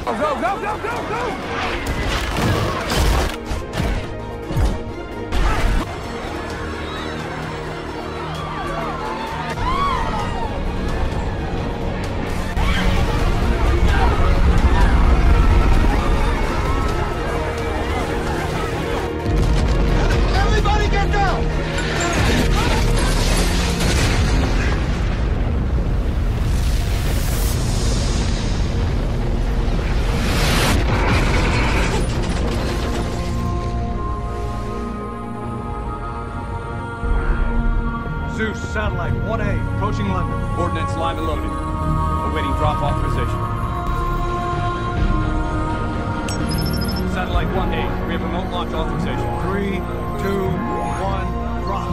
Go, go, go, go, go! Everybody get down! Zeus, satellite 1A, approaching London. Coordinates live and loaded. Awaiting drop authorization. Satellite 1A, we have remote launch authorization. 3, 2, 1, drop.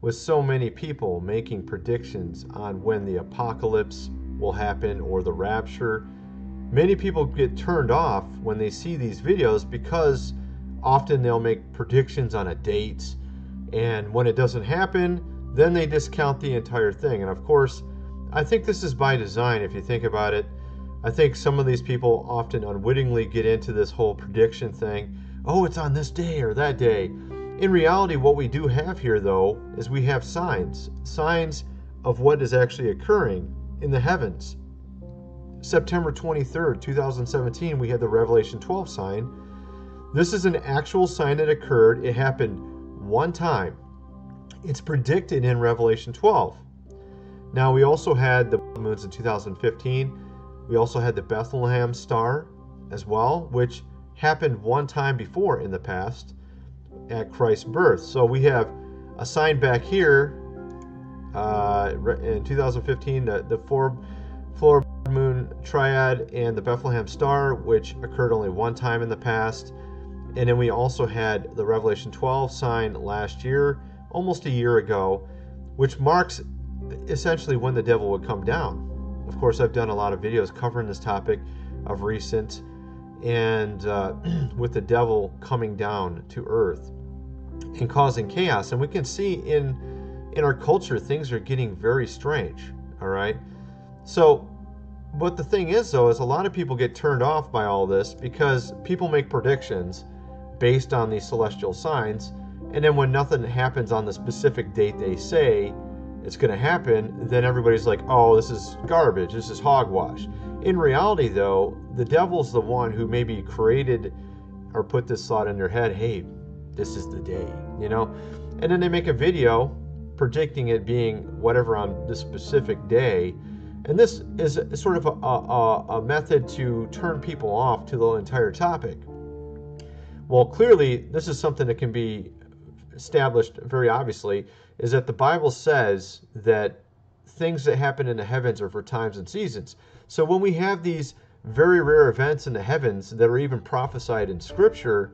with so many people making predictions on when the apocalypse will happen or the rapture, many people get turned off when they see these videos because often they'll make predictions on a date, and when it doesn't happen, then they discount the entire thing. And of course, I think this is by design if you think about it. I think some of these people often unwittingly get into this whole prediction thing. Oh, it's on this day or that day. In reality, what we do have here, though, is we have signs of what is actually occurring in the heavens. September 23rd, 2017, we had the Revelation 12 sign. This is an actual sign that occurred. It happened one time. It's predicted in Revelation 12. Now, we also had the moons in 2015. We also had the Bethlehem star as well, which happened one time before in the past at Christ's birth. So we have a sign back here in 2015, the four moon triad and the Bethlehem star, which occurred only one time in the past. And then we also had the Revelation 12 sign last year, almost a year ago, which marks essentially when the devil would come down. Of course, I've done a lot of videos covering this topic of recent, and with the devil coming down to earth and causing chaos. And we can see in our culture, things are getting very strange, all right? So, but the thing is, though, is a lot of people get turned off by all this because people make predictions based on these celestial signs, and then when nothing happens on the specific date they say it's going to happen, then everybody's like, oh, this is garbage, this is hogwash. In reality, though, the devil's the one who maybe created or put this thought in their head, hey, this is the day, you know? And then they make a video predicting it being whatever on this specific day. And this is sort of a method to turn people off to the entire topic. Well, clearly, this is something that can be established very obviously, is that the Bible says that things that happen in the heavens are for times and seasons. So when we have these very rare events in the heavens that are even prophesied in Scripture,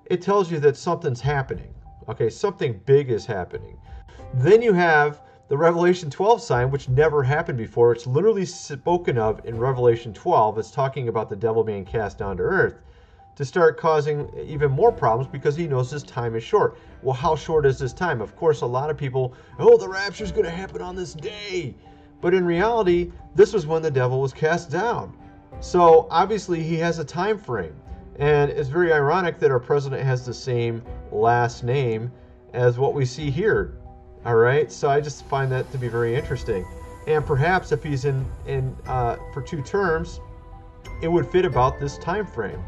it tells you that something's happening. Okay, something big is happening. Then you have the Revelation 12 sign, which never happened before. It's literally spoken of in Revelation 12. It's talking about the devil being cast down to earth to start causing even more problems because he knows his time is short. Well, how short is this time? Of course, a lot of people, oh, the rapture is going to happen on this day. But in reality, this was when the devil was cast down. So obviously he has a time frame. And it's very ironic that our president has the same last name as what we see here. All right, so I just find that to be very interesting. And perhaps if he's in for 2 terms, it would fit about this time frame.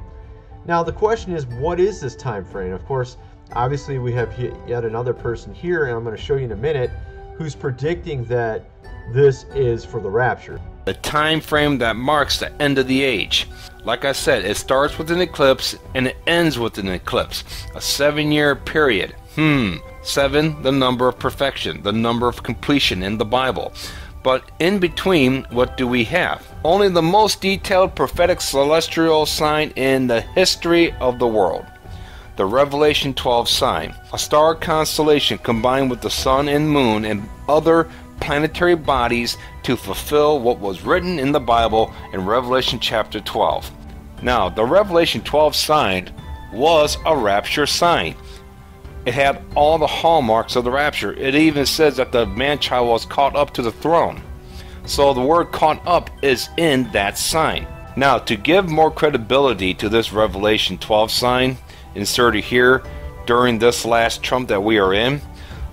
Now the question is, what is this time frame? Of course, obviously we have yet another person here, and I'm going to show you in a minute, who's predicting that this is for the rapture. The time frame that marks the end of the age. Like I said, it starts with an eclipse and it ends with an eclipse. A 7-year period. 7, the number of perfection, the number of completion in the Bible. But in between, what do we have? Only the most detailed prophetic celestial sign in the history of the world. The Revelation 12 sign. A star constellation combined with the sun and moon and other planetary bodies to fulfill what was written in the Bible in Revelation chapter 12. Now, the Revelation 12 sign was a rapture sign. It had all the hallmarks of the rapture. It even says that the man-child was caught up to the throne. So the word caught up is in that sign. Now, to give more credibility to this Revelation 12 sign, inserted here during this last Trump that we are in,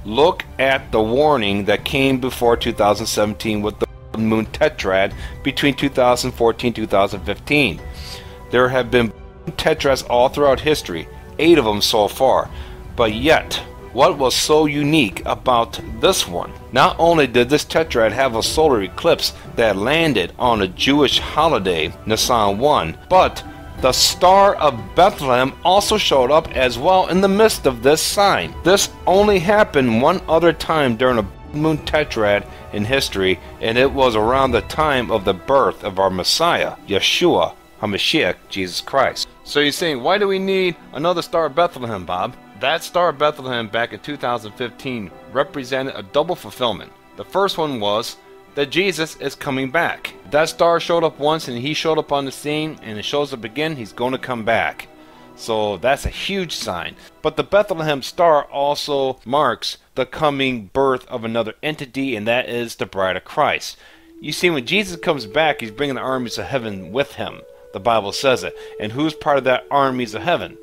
look at the warning that came before 2017 with the moon tetrad between 2014 and 2015. There have been tetrads all throughout history, 8 of them so far. But yet, what was so unique about this one? Not only did this tetrad have a solar eclipse that landed on a Jewish holiday, Nisan 1, but the Star of Bethlehem also showed up as well in the midst of this sign. This only happened one other time during a moon tetrad in history, and it was around the time of the birth of our Messiah, Yeshua HaMashiach, Jesus Christ. So you're saying, why do we need another Star of Bethlehem, Bob? That star of Bethlehem back in 2015 represented a double fulfillment. The first one was that Jesus is coming back. That star showed up once and he showed up on the scene, and it shows up again, he's going to come back. So that's a huge sign. But the Bethlehem star also marks the coming birth of another entity, and that is the bride of Christ. You see, when Jesus comes back, he's bringing the armies of heaven with him. The Bible says it. And who's part of that armies of heaven?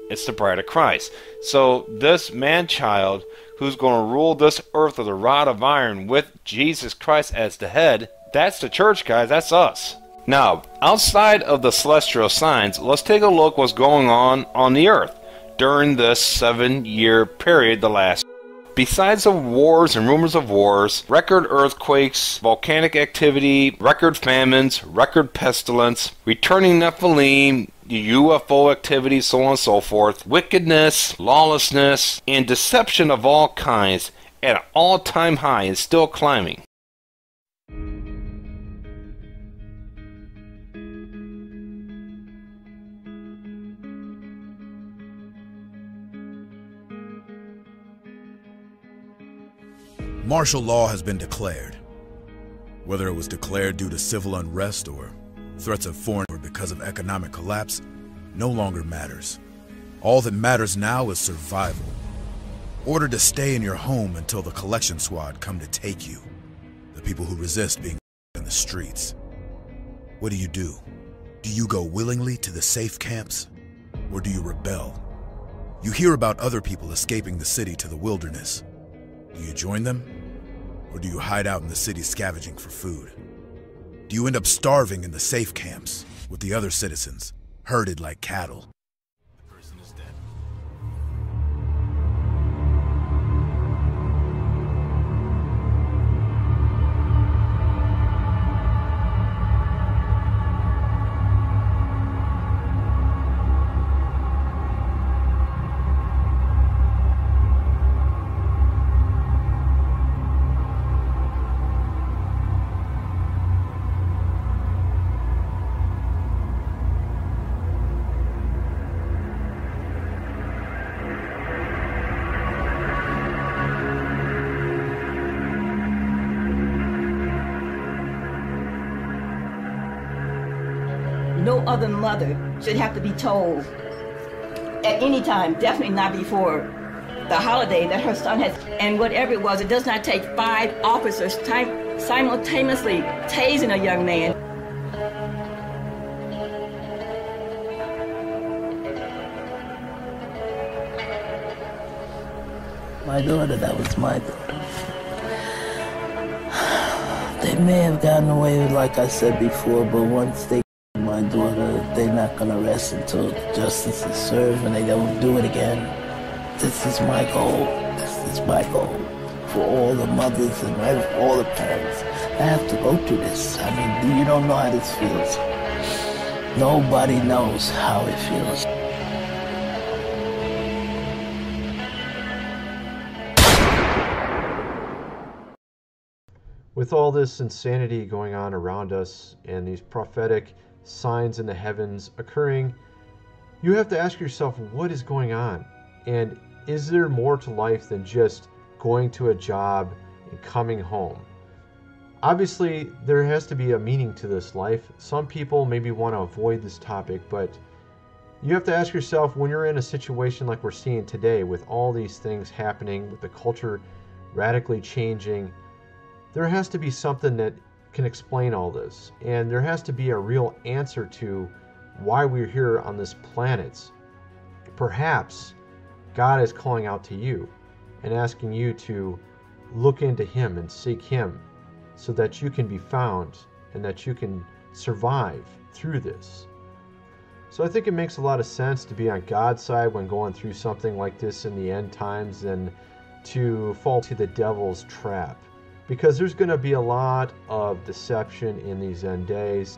It's the bride of Christ. So this man-child who's going to rule this earth with a rod of iron with Jesus Christ as the head, that's the church, guys. That's us. Now, outside of the celestial signs, let's take a look what's going on the earth during this 7-year period, the last. Besides the wars and rumors of wars, record earthquakes, volcanic activity, record famines, record pestilence, returning Nephilim, UFO activity, so on and so forth, wickedness, lawlessness, and deception of all kinds at an all-time high and still climbing. Martial law has been declared. Whether it was declared due to civil unrest or threats of foreign or because of economic collapse, no longer matters. All that matters now is survival. Ordered to stay in your home until the collection squad come to take you. The people who resist being in the streets. What do? Do you go willingly to the safe camps? Or do you rebel? You hear about other people escaping the city to the wilderness. Do you join them? Or do you hide out in the city scavenging for food? Do you end up starving in the safe camps with the other citizens, herded like cattle? The person is dead. No other mother should have to be told at any time, definitely not before the holiday, that her son has, and whatever it was, it does not take 5 officers simultaneously tasing a young man. My daughter, that was my daughter. They may have gotten away with, like I said before, but once they my daughter, they're not gonna rest until justice is served and they don't do it again. This is my goal. This is my goal for all the mothers and all the parents. I have to go through this. I mean, you don't know how this feels. Nobody knows how it feels. With all this insanity going on around us and these prophetic signs in the heavens occurring, you have to ask yourself, what is going on? And is there more to life than just going to a job and coming home? Obviously, there has to be a meaning to this life. Some people maybe want to avoid this topic, but you have to ask yourself, when you're in a situation like we're seeing today, with all these things happening, with the culture radically changing, there has to be something that can explain all this, and there has to be a real answer to why we're here on this planet. Perhaps God is calling out to you and asking you to look into Him and seek Him so that you can be found and that you can survive through this. So I think it makes a lot of sense to be on God's side when going through something like this in the end times than to fall to the devil's trap. Because there's going to be a lot of deception in these end days.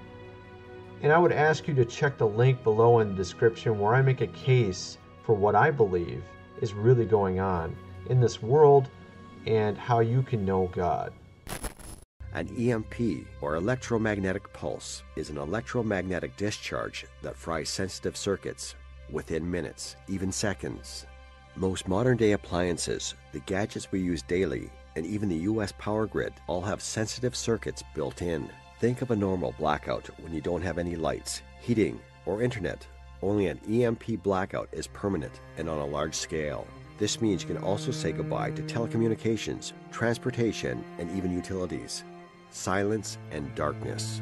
And I would ask you to check the link below in the description where I make a case for what I believe is really going on in this world and how you can know God. An EMP, or electromagnetic pulse, is an electromagnetic discharge that fries sensitive circuits within minutes, even seconds. Most modern-day appliances, the gadgets we use daily, and even the U.S. power grid all have sensitive circuits built in. Think of a normal blackout when you don't have any lights, heating, or internet. Only an EMP blackout is permanent and on a large scale. This means you can also say goodbye to telecommunications, transportation, and even utilities. Silence and darkness.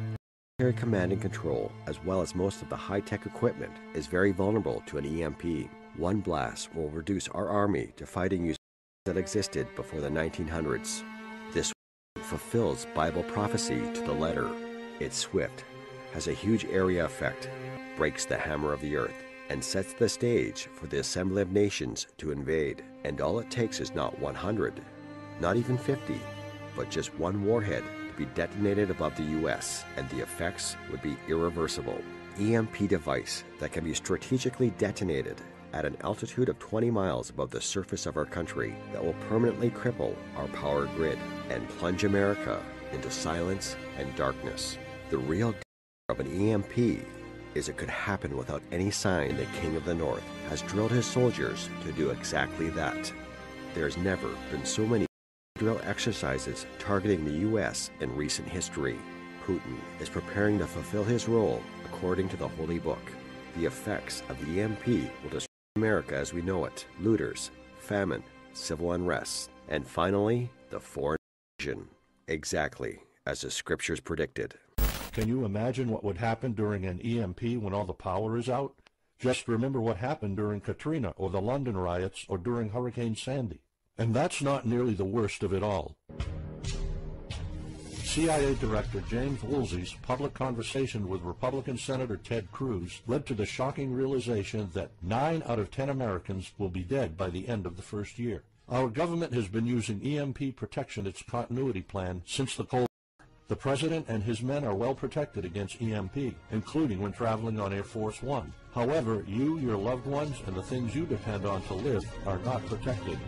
Military command and control, as well as most of the high-tech equipment, is very vulnerable to an EMP. One blast will reduce our army to fighting using that existed before the 1900s. This fulfills Bible prophecy to the letter. It's swift, has a huge area effect, breaks the hammer of the earth, and sets the stage for the assembly of nations to invade. And all it takes is not 100, not even 50, but just one warhead to be detonated above the U.S., and the effects would be irreversible. EMP device that can be strategically detonated at an altitude of 20 miles above the surface of our country that will permanently cripple our power grid and plunge America into silence and darkness. The real danger of an EMP is it could happen without any sign the King of the North has drilled his soldiers to do exactly that. There's never been so many drill exercises targeting the U.S. in recent history. Putin is preparing to fulfill his role according to the Holy Book. The effects of the EMP will destroy America as we know it, looters, famine, civil unrest, and finally, the foreign invasion. Exactly as the scriptures predicted. Can you imagine what would happen during an EMP when all the power is out? Just remember what happened during Katrina or the London riots or during Hurricane Sandy. And that's not nearly the worst of it all. CIA Director James Woolsey's public conversation with Republican Senator Ted Cruz led to the shocking realization that 9 out of 10 Americans will be dead by the end of the first year. Our government has been using EMP protection, its continuity plan, since the Cold War. The President and his men are well protected against EMP, including when traveling on Air Force One. However, you, your loved ones, and the things you depend on to live are not protected.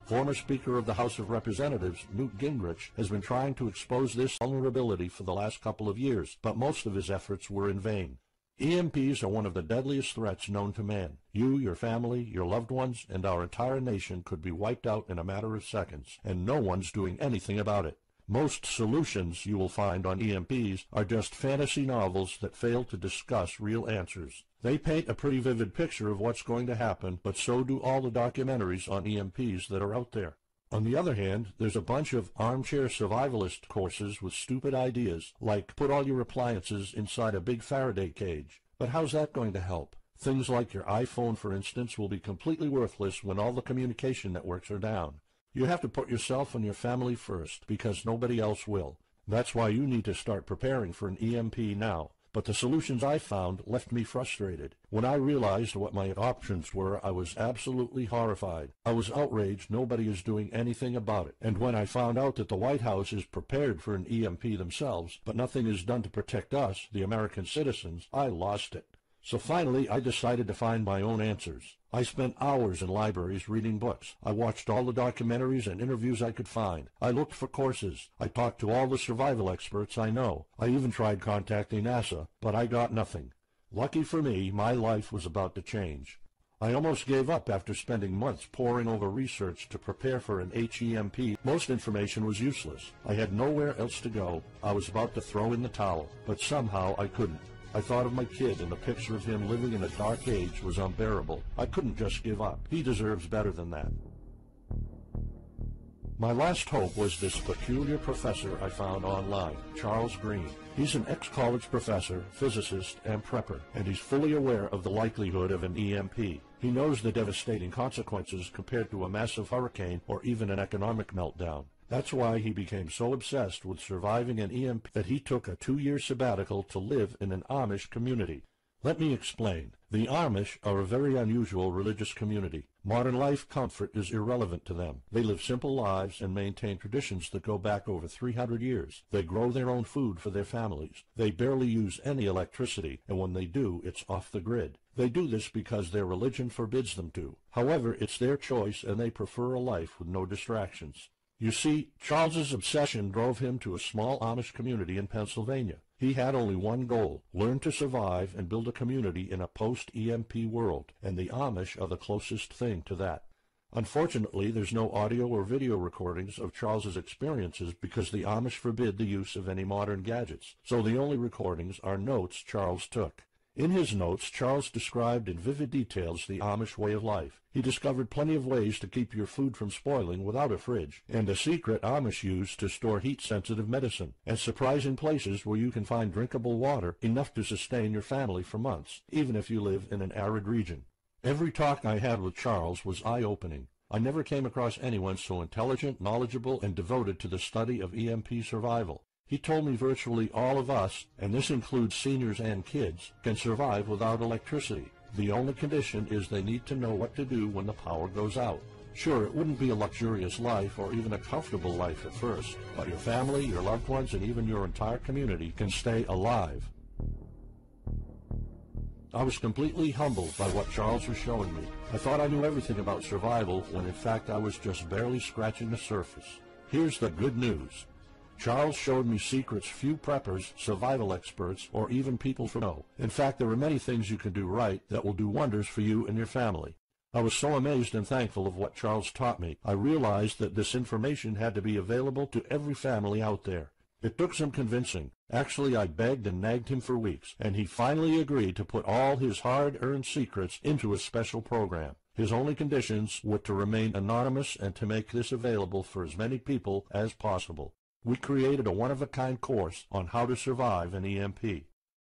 Former Speaker of the House of Representatives, Newt Gingrich, has been trying to expose this vulnerability for the last couple of years, but most of his efforts were in vain. EMPs are one of the deadliest threats known to man. You, your family, your loved ones, and our entire nation could be wiped out in a matter of seconds, and no one's doing anything about it. Most solutions you will find on EMPs are just fantasy novels that fail to discuss real answers. They paint a pretty vivid picture of what's going to happen, but so do all the documentaries on EMPs that are out there. On the other hand, there's a bunch of armchair survivalist courses with stupid ideas, like put all your appliances inside a big Faraday cage. But how's that going to help? Things like your iPhone, for instance, will be completely worthless when all the communication networks are down. You have to put yourself and your family first, because nobody else will. That's why you need to start preparing for an EMP now. But the solutions I found left me frustrated. When I realized what my options were, I was absolutely horrified. I was outraged nobody is doing anything about it. And when I found out that the White House is prepared for an EMP themselves, but nothing is done to protect us, the American citizens, I lost it. So finally, I decided to find my own answers. I spent hours in libraries reading books. I watched all the documentaries and interviews I could find. I looked for courses. I talked to all the survival experts I know. I even tried contacting NASA, but I got nothing. Lucky for me, my life was about to change. I almost gave up after spending months poring over research to prepare for an HEMP. Most information was useless. I had nowhere else to go. I was about to throw in the towel, but somehow I couldn't. I thought of my kid, and the picture of him living in a dark age was unbearable. I couldn't just give up. He deserves better than that. My last hope was this peculiar professor I found online, Charles Green. He's an ex-college professor, physicist, and prepper, and he's fully aware of the likelihood of an EMP. He knows the devastating consequences compared to a massive hurricane or even an economic meltdown. That's why he became so obsessed with surviving an EMP that he took a 2-year sabbatical to live in an Amish community. Let me explain. The Amish are a very unusual religious community. Modern life comfort is irrelevant to them. They live simple lives and maintain traditions that go back over 300 years. They grow their own food for their families. They barely use any electricity, and when they do, it's off the grid. They do this because their religion forbids them to. However, it's their choice, and they prefer a life with no distractions. You see, Charles's obsession drove him to a small Amish community in Pennsylvania. He had only one goal: learn to survive and build a community in a post-EMP world, and the Amish are the closest thing to that. Unfortunately, there's no audio or video recordings of Charles's experiences because the Amish forbid the use of any modern gadgets, so the only recordings are notes Charles took. In his notes, Charles described in vivid details the Amish way of life. He discovered plenty of ways to keep your food from spoiling without a fridge, and a secret Amish use to store heat-sensitive medicine, and surprising places where you can find drinkable water enough to sustain your family for months, even if you live in an arid region. Every talk I had with Charles was eye-opening. I never came across anyone so intelligent, knowledgeable, and devoted to the study of EMP survival. He told me virtually all of us, and this includes seniors and kids, can survive without electricity. The only condition is they need to know what to do when the power goes out. Sure, it wouldn't be a luxurious life or even a comfortable life at first, but your family, your loved ones, and even your entire community can stay alive. I was completely humbled by what Charles was showing me. I thought I knew everything about survival when in fact I was just barely scratching the surface. Here's the good news. Charles showed me secrets few preppers, survival experts, or even people know. In fact, there are many things you can do right that will do wonders for you and your family. I was so amazed and thankful of what Charles taught me. I realized that this information had to be available to every family out there. It took some convincing. Actually, I begged and nagged him for weeks, and he finally agreed to put all his hard-earned secrets into a special program. His only conditions were to remain anonymous and to make this available for as many people as possible. We created a one-of-a-kind course on how to survive an EMP.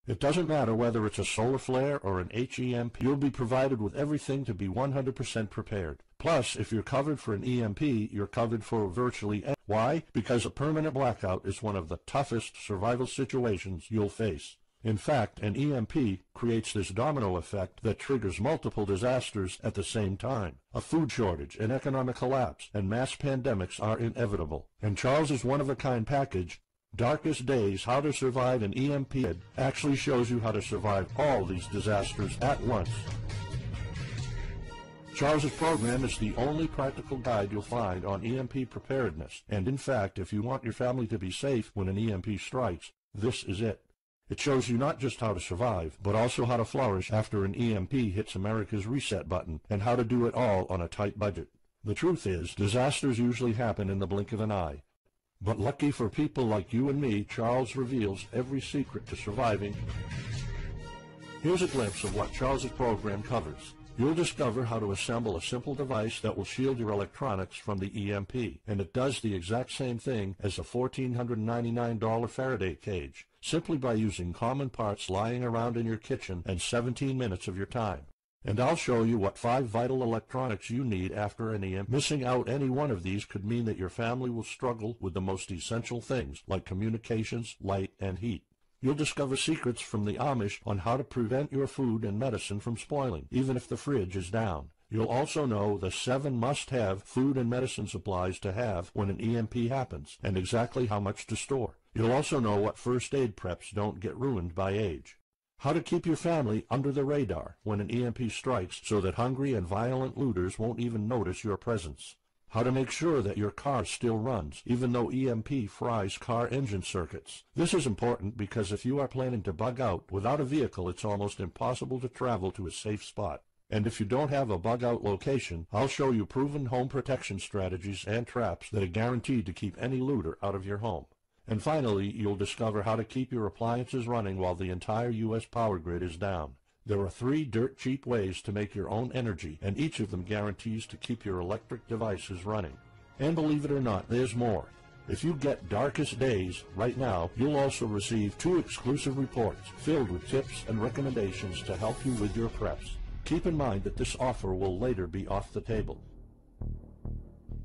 It doesn't matter whether it's a solar flare or an HEMP, you'll be provided with everything to be 100% prepared. Plus, if you're covered for an EMP, you're covered for virtually any. Why? Because a permanent blackout is one of the toughest survival situations you'll face. In fact, an EMP creates this domino effect that triggers multiple disasters at the same time. A food shortage, an economic collapse, and mass pandemics are inevitable. And Charles's one-of-a-kind package, Darkest Days, How to Survive an EMP, actually shows you how to survive all these disasters at once. Charles's program is the only practical guide you'll find on EMP preparedness, and in fact, if you want your family to be safe when an EMP strikes, this is it. It shows you not just how to survive, but also how to flourish after an EMP hits America's reset button, and how to do it all on a tight budget. The truth is, disasters usually happen in the blink of an eye. But lucky for people like you and me, Charles reveals every secret to surviving. Here's a glimpse of what Charles's program covers. You'll discover how to assemble a simple device that will shield your electronics from the EMP, and it does the exact same thing as a $1,499 Faraday cage, simply by using common parts lying around in your kitchen and 17 minutes of your time. And I'll show you what 5 vital electronics you need after an EMP. Missing out any one of these could mean that your family will struggle with the most essential things, like communications, light, and heat. You'll discover secrets from the Amish on how to prevent your food and medicine from spoiling, even if the fridge is down. You'll also know the 7 must-have food and medicine supplies to have when an EMP happens, and exactly how much to store. You'll also know what first aid preps don't get ruined by age. How to keep your family under the radar when an EMP strikes so that hungry and violent looters won't even notice your presence. How to make sure that your car still runs, even though EMP fries car engine circuits. This is important because if you are planning to bug out, without a vehicle it's almost impossible to travel to a safe spot. And if you don't have a bug-out location, I'll show you proven home protection strategies and traps that are guaranteed to keep any looter out of your home. And finally, you'll discover how to keep your appliances running while the entire U.S. power grid is down. There are 3 dirt-cheap ways to make your own energy, and each of them guarantees to keep your electric devices running. And believe it or not, there's more. If you get Darkest Days right now, you'll also receive 2 exclusive reports filled with tips and recommendations to help you with your preps. Keep in mind that this offer will later be off the table.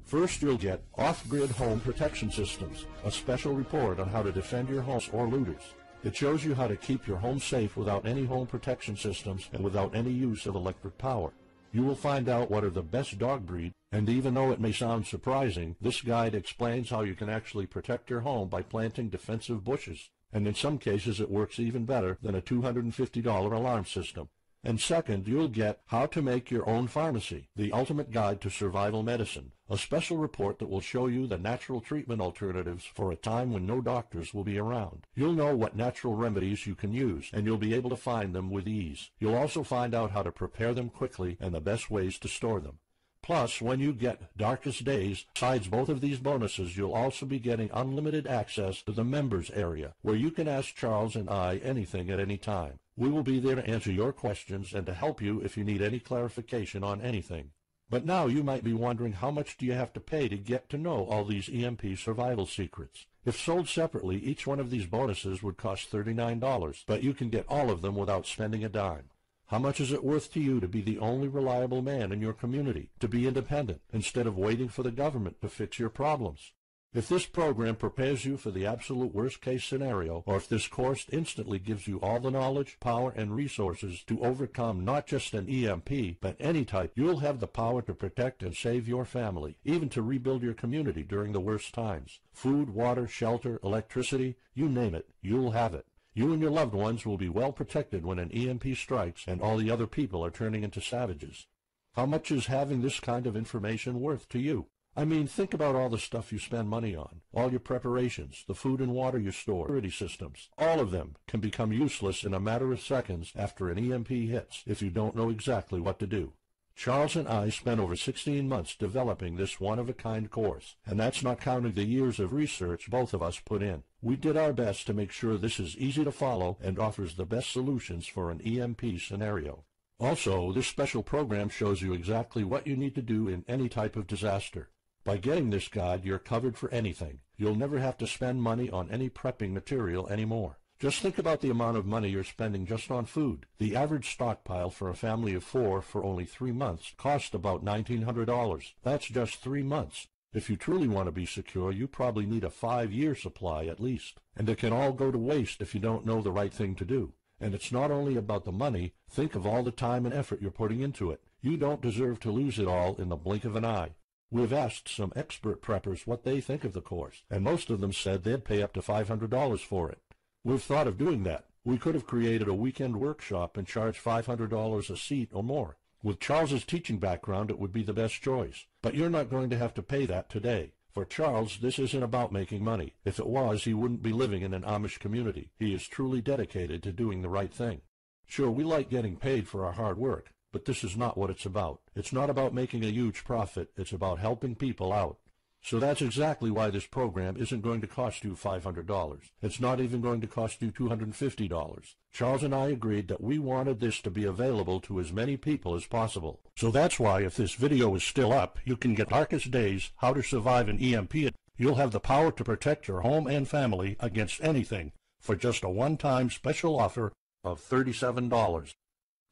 First, you'll get Off-Grid Home Protection Systems, a special report on how to defend your homes or looters. It shows you how to keep your home safe without any home protection systems and without any use of electric power. You will find out what are the best dog breed, and even though it may sound surprising, this guide explains how you can actually protect your home by planting defensive bushes. And in some cases it works even better than a $250 alarm system. And second, you'll get How to Make Your Own Pharmacy, the ultimate guide to survival medicine, a special report that will show you the natural treatment alternatives for a time when no doctors will be around. You'll know what natural remedies you can use, and you'll be able to find them with ease. You'll also find out how to prepare them quickly and the best ways to store them. Plus, when you get Darkest Days, besides both of these bonuses, you'll also be getting unlimited access to the members area, where you can ask Charles and I anything at any time. We will be there to answer your questions and to help you if you need any clarification on anything. But now you might be wondering, how much do you have to pay to get to know all these EMP survival secrets? If sold separately, each one of these bonuses would cost $39, but you can get all of them without spending a dime. How much is it worth to you to be the only reliable man in your community, to be independent, instead of waiting for the government to fix your problems? If this program prepares you for the absolute worst-case scenario, or if this course instantly gives you all the knowledge, power, and resources to overcome not just an EMP, but any type, you'll have the power to protect and save your family, even to rebuild your community during the worst times. Food, water, shelter, electricity, you name it, you'll have it. You and your loved ones will be well protected when an EMP strikes and all the other people are turning into savages. How much is having this kind of information worth to you? I mean, think about all the stuff you spend money on, all your preparations, the food and water you store, security systems. All of them can become useless in a matter of seconds after an EMP hits if you don't know exactly what to do. Charles and I spent over 16 months developing this one-of-a-kind course, and that's not counting the years of research both of us put in. We did our best to make sure this is easy to follow and offers the best solutions for an EMP scenario. Also, this special program shows you exactly what you need to do in any type of disaster. By getting this guide, you're covered for anything. You'll never have to spend money on any prepping material anymore. Just think about the amount of money you're spending just on food. The average stockpile for a family of 4 for only 3 months costs about $1,900. That's just 3 months. If you truly want to be secure, you probably need a 5-year supply at least. And it can all go to waste if you don't know the right thing to do. And it's not only about the money. Think of all the time and effort you're putting into it. You don't deserve to lose it all in the blink of an eye. We've asked some expert preppers what they think of the course, and most of them said they'd pay up to $500 for it. We've thought of doing that. We could have created a weekend workshop and charged $500 a seat or more. With Charles's teaching background, it would be the best choice. But you're not going to have to pay that today. For Charles, this isn't about making money. If it was, he wouldn't be living in an Amish community. He is truly dedicated to doing the right thing. Sure, we like getting paid for our hard work, but this is not what it's about. It's not about making a huge profit. It's about helping people out. So that's exactly why this program isn't going to cost you $500. It's not even going to cost you $250. Charles and I agreed that we wanted this to be available to as many people as possible. So that's why, if this video is still up, you can get Darkest Days, How to Survive an EMP. You'll have the power to protect your home and family against anything for just a one-time special offer of $37.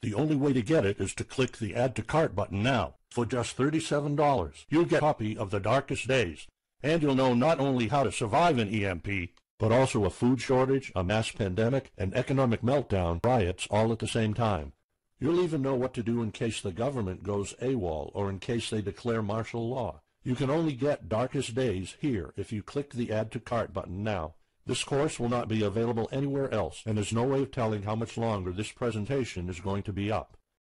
The only way to get it is to click the Add to Cart button now. For just $37, you'll get a copy of the Darkest Days, and you'll know not only how to survive an EMP, but also a food shortage, a mass pandemic, an economic meltdown, riots all at the same time. You'll even know what to do in case the government goes AWOL or in case they declare martial law. You can only get Darkest Days here if you click the Add to Cart button now. This course will not be available anywhere else, and there's no way of telling how much longer this presentation is going to be up.